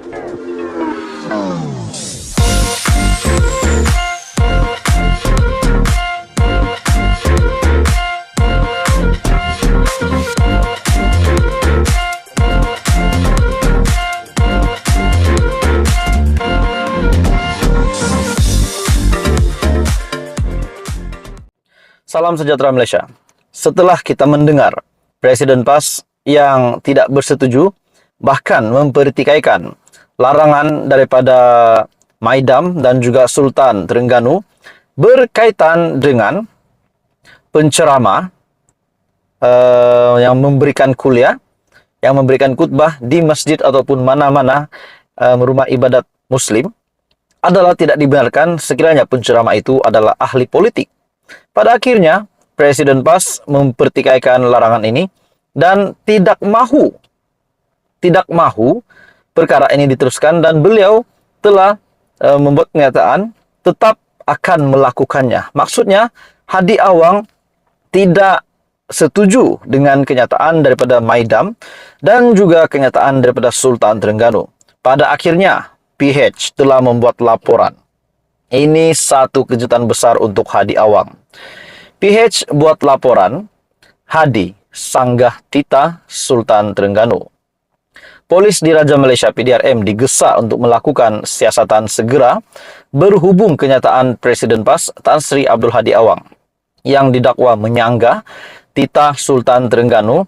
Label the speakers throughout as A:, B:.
A: Salam sejahtera Malaysia. Setelah kita mendengar Presiden PAS yang tidak bersetuju, bahkan mempertikaikan larangan daripada Maidam dan juga Sultan Terengganu berkaitan dengan penceramah yang memberikan kuliah, yang memberikan khutbah di masjid ataupun mana-mana rumah ibadat Muslim, adalah tidak dibenarkan sekiranya penceramah itu adalah ahli politik. Pada akhirnya, Presiden PAS mempertikaikan larangan ini dan tidak mahu perkara ini diteruskan, dan beliau telah membuat pernyataan tetap akan melakukannya. Maksudnya, Hadi Awang tidak setuju dengan kenyataan daripada Maidam dan juga kenyataan daripada Sultan Terengganu. Pada akhirnya, PH telah membuat laporan. Ini satu kejutan besar untuk Hadi Awang. PH buat laporan, Hadi sanggah titah Sultan Terengganu. Polis Diraja Malaysia PDRM digesa untuk melakukan siasatan segera berhubung kenyataan Presiden PAS Tan Sri Abdul Hadi Awang yang didakwa menyanggah titah Sultan Terengganu,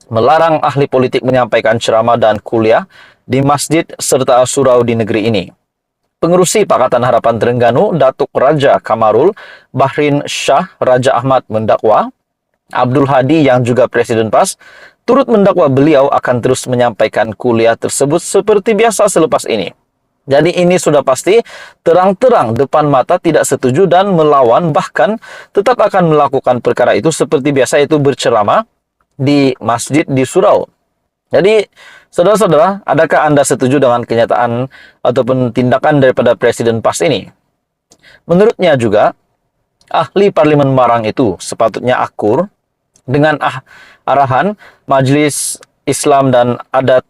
A: melarang ahli politik menyampaikan ceramah dan kuliah di masjid serta surau di negeri ini. Pengerusi Pakatan Harapan Terengganu, Datuk Raja Kamarul Bahrin Shah Raja Ahmad mendakwa Abdul Hadi yang juga Presiden PAS turut mendakwa beliau akan terus menyampaikan kuliah tersebut seperti biasa selepas ini. Jadi ini sudah pasti terang-terang depan mata tidak setuju dan melawan, bahkan tetap akan melakukan perkara itu seperti biasa, yaitu berceramah di masjid di surau. Jadi, saudara-saudara, adakah Anda setuju dengan kenyataan ataupun tindakan daripada Presiden PAS ini? Menurutnya juga, ahli Parlimen Marang itu sepatutnya akur dengan arahan Majlis Islam dan Adat,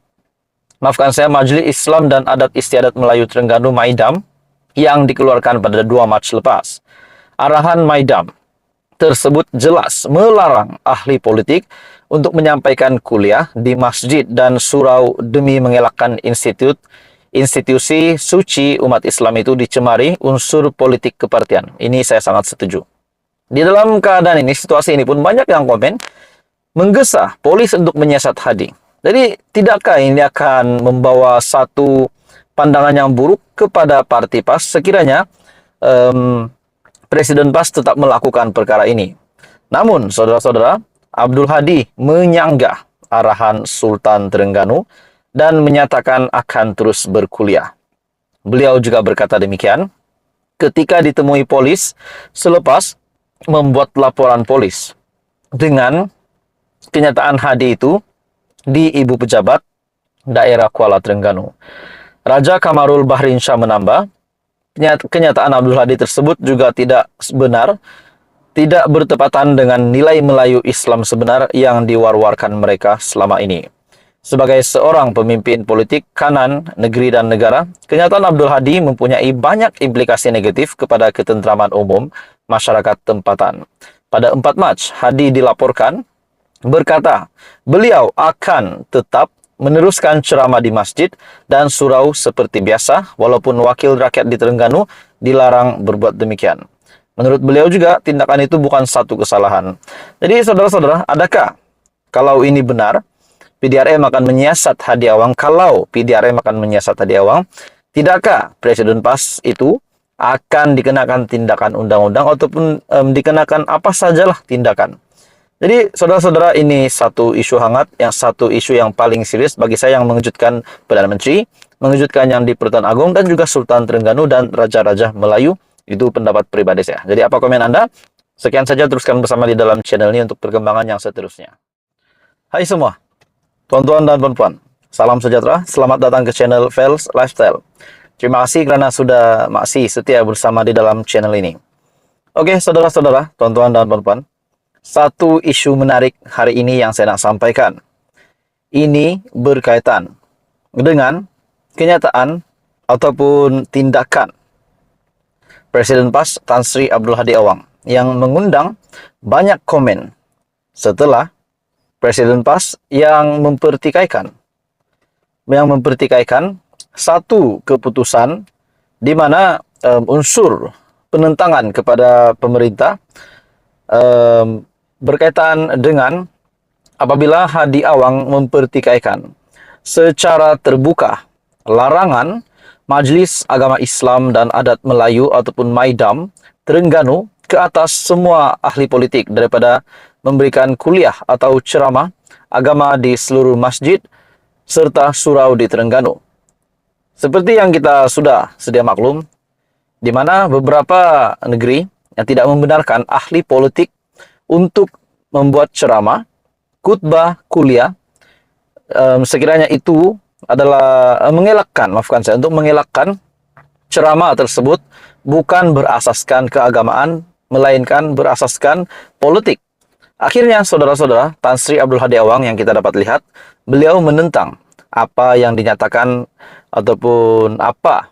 A: Majlis Islam dan Adat Istiadat Melayu Terengganu Maidam yang dikeluarkan pada 2 Mac lepas. Arahan Maidam tersebut jelas melarang ahli politik untuk menyampaikan kuliah di masjid dan surau demi mengelakkan institusi suci umat Islam itu dicemari unsur politik kepartian. Ini saya sangat setuju. Di dalam keadaan ini, situasi ini pun banyak yang komen menggesa polis untuk menyiasat Hadi. Jadi, tidakkah ini akan membawa satu pandangan yang buruk kepada parti PAS sekiranya Presiden PAS tetap melakukan perkara ini? Namun, saudara-saudara, Abdul Hadi menyanggah arahan Sultan Terengganu dan menyatakan akan terus berkuliah. Beliau juga berkata demikian ketika ditemui polis selepas membuat laporan polis dengan kenyataan Hadi itu di Ibu Pejabat Daerah Kuala Terengganu. Raja Kamarul Bahrin Shah menambah, kenyataan Abdul Hadi tersebut juga tidak benar, tidak bertepatan dengan nilai Melayu Islam sebenar yang diwar-warkan mereka selama ini. Sebagai seorang pemimpin politik kanan negeri dan negara, kenyataan Abdul Hadi mempunyai banyak implikasi negatif kepada ketentraman umum masyarakat tempatan. Pada 4 Mac, Hadi dilaporkan berkata, beliau akan tetap meneruskan ceramah di masjid dan surau seperti biasa, walaupun wakil rakyat di Terengganu dilarang berbuat demikian. Menurut beliau juga, tindakan itu bukan satu kesalahan. Jadi, saudara-saudara, adakah kalau ini benar, PDRM akan menyiasat Hadi Awang? Kalau PDRM akan menyiasat Hadi Awang, tidakkah Presiden PAS itu akan dikenakan tindakan undang-undang ataupun dikenakan apa sajalah tindakan? Jadi, saudara-saudara, ini satu isu hangat, satu isu yang paling serius bagi saya, yang mengejutkan Perdana Menteri, mengejutkan yang di Pertuan Agong dan juga Sultan Terengganu dan Raja-Raja Melayu. Itu pendapat pribadi saya. Jadi apa komen Anda? Sekian saja, teruskan bersama di dalam channel ini untuk perkembangan yang seterusnya. Hai semua, tuan-tuan dan puan-puan. Salam sejahtera, selamat datang ke channel Fels Lifestyle. Terima kasih karena sudah masih setia bersama di dalam channel ini. Oke, saudara-saudara, tuan-tuan dan puan-puan. Satu isu menarik hari ini yang saya nak sampaikan. Ini berkaitan dengan kenyataan ataupun tindakan Presiden PAS Tan Sri Abdul Hadi Awang yang mengundang banyak komen setelah Presiden PAS yang mempertikaikan satu keputusan di mana unsur penentangan kepada pemerintah berkaitan dengan apabila Hadi Awang mempertikaikan secara terbuka larangan Majlis Agama Islam dan Adat Melayu ataupun MAIDAM Terengganu ke atas semua ahli politik daripada memberikan kuliah atau ceramah agama di seluruh masjid serta surau di Terengganu. Seperti yang kita sudah sedia maklum, di mana beberapa negeri yang tidak membenarkan ahli politik untuk membuat ceramah, khutbah, kuliah, sekiranya itu adalah untuk mengelakkan ceramah tersebut bukan berasaskan keagamaan, melainkan berasaskan politik. Akhirnya, saudara-saudara, Tan Sri Abdul Hadi Awang yang kita dapat lihat, beliau menentang apa yang dinyatakan ataupun apa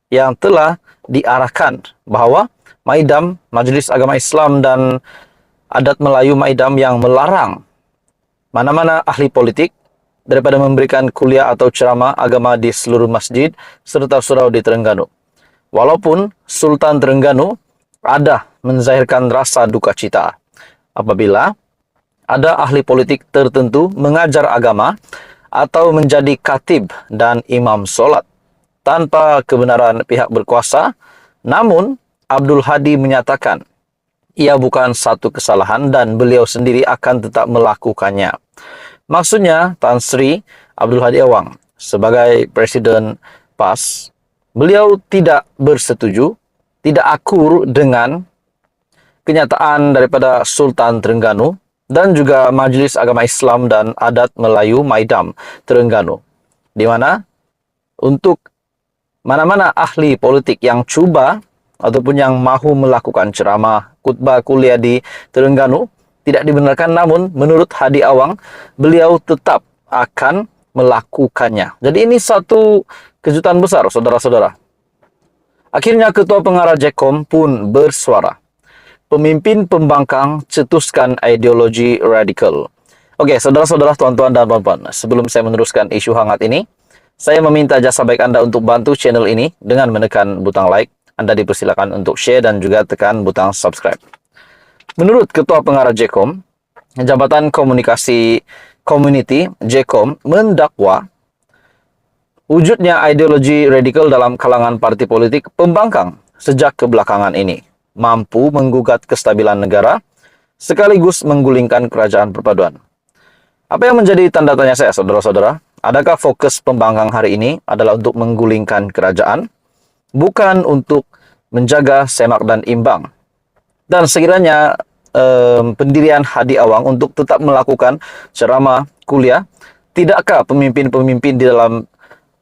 A: yang telah diarahkan bahwa MAIDAM, Majelis Agama Islam dan Adat Melayu MAIDAM yang melarang mana-mana ahli politik daripada memberikan kuliah atau ceramah agama di seluruh masjid serta surau di Terengganu. Walaupun Sultan Terengganu ada menzahirkan rasa duka cita apabila ada ahli politik tertentu mengajar agama atau menjadi khatib dan imam solat tanpa kebenaran pihak berkuasa, namun Abdul Hadi menyatakan ia bukan satu kesalahan dan beliau sendiri akan tetap melakukannya. Maksudnya, Tan Sri Abdul Hadi Awang sebagai Presiden PAS, beliau tidak bersetuju, tidak akur dengan kenyataan daripada Sultan Terengganu dan juga Majelis Agama Islam dan Adat Melayu MAIDAM Terengganu, di mana untuk mana-mana ahli politik yang cuba ataupun yang mahu melakukan ceramah, khutbah, kuliah di Terengganu tidak dibenarkan, namun menurut Hadi Awang beliau tetap akan melakukannya. Jadi ini satu kejutan besar, saudara-saudara. Akhirnya Ketua Pengarah JECOM pun bersuara. Pemimpin pembangkang cetuskan ideologi radikal. Oke, saudara-saudara, tuan-tuan dan puan-puan, sebelum saya meneruskan isu hangat ini, saya meminta jasa baik Anda untuk bantu channel ini dengan menekan butang like. Anda dipersilakan untuk share dan juga tekan butang subscribe. Menurut Ketua Pengarah JECOM, Jabatan Komunikasi Community JECOM mendakwa wujudnya ideologi radikal dalam kalangan parti politik pembangkang sejak kebelakangan ini mampu menggugat kestabilan negara sekaligus menggulingkan kerajaan perpaduan. Apa yang menjadi tanda tanya saya, saudara-saudara? Adakah fokus pembangkang hari ini adalah untuk menggulingkan kerajaan, bukan untuk menjaga semak dan imbang? Dan sekiranya pendirian Hadi Awang untuk tetap melakukan ceramah, kuliah, tidakkah pemimpin-pemimpin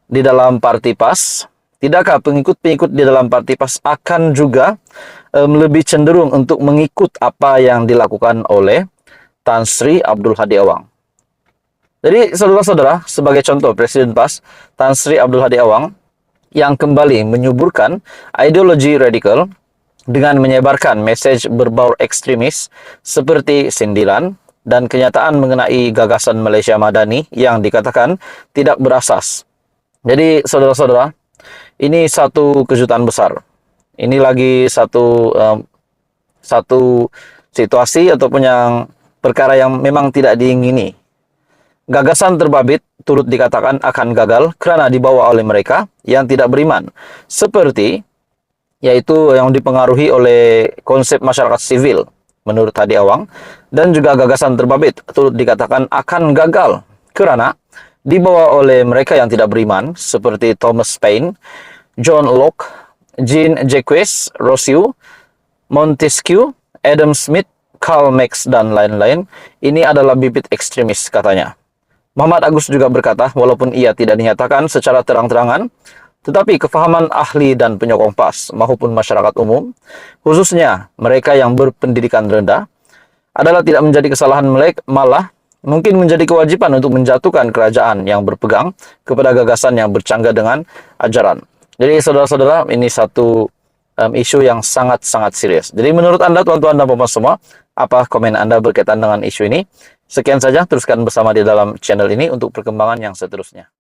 A: di dalam parti PAS, tidakkah pengikut-pengikut di dalam parti PAS akan juga lebih cenderung untuk mengikut apa yang dilakukan oleh Tan Sri Abdul Hadi Awang? Jadi, saudara-saudara, sebagai contoh Presiden PAS Tan Sri Abdul Hadi Awang yang kembali menyuburkan ideologi radikal dengan menyebarkan mesej berbau ekstremis seperti sindiran dan kenyataan mengenai gagasan Malaysia Madani yang dikatakan tidak berasas. Jadi, saudara-saudara, ini satu kejutan besar. Ini lagi satu situasi ataupun yang perkara yang memang tidak diingini. Gagasan terbabit turut dikatakan akan gagal kerana dibawa oleh mereka yang tidak beriman, seperti yaitu yang dipengaruhi oleh konsep masyarakat sivil menurut Hadi Awang, dan juga gagasan terbabit turut dikatakan akan gagal kerana dibawa oleh mereka yang tidak beriman seperti Thomas Paine, John Locke, Jean-Jacques Rousseau, Montesquieu, Adam Smith, Karl Marx, dan lain-lain. Ini adalah bibit ekstremis, katanya. Muhammad Agus juga berkata, walaupun ia tidak dinyatakan secara terang-terangan, tetapi kefahaman ahli dan penyokong PAS maupun masyarakat umum, khususnya mereka yang berpendidikan rendah, adalah tidak menjadi kesalahan malah mungkin menjadi kewajiban untuk menjatuhkan kerajaan yang berpegang kepada gagasan yang bercanggah dengan ajaran. Jadi saudara-saudara, ini satu isu yang sangat-sangat serius. Jadi menurut Anda, tuan-tuan dan puan semua, apa komen Anda berkaitan dengan isu ini? Sekian saja, teruskan bersama di dalam channel ini untuk perkembangan yang seterusnya.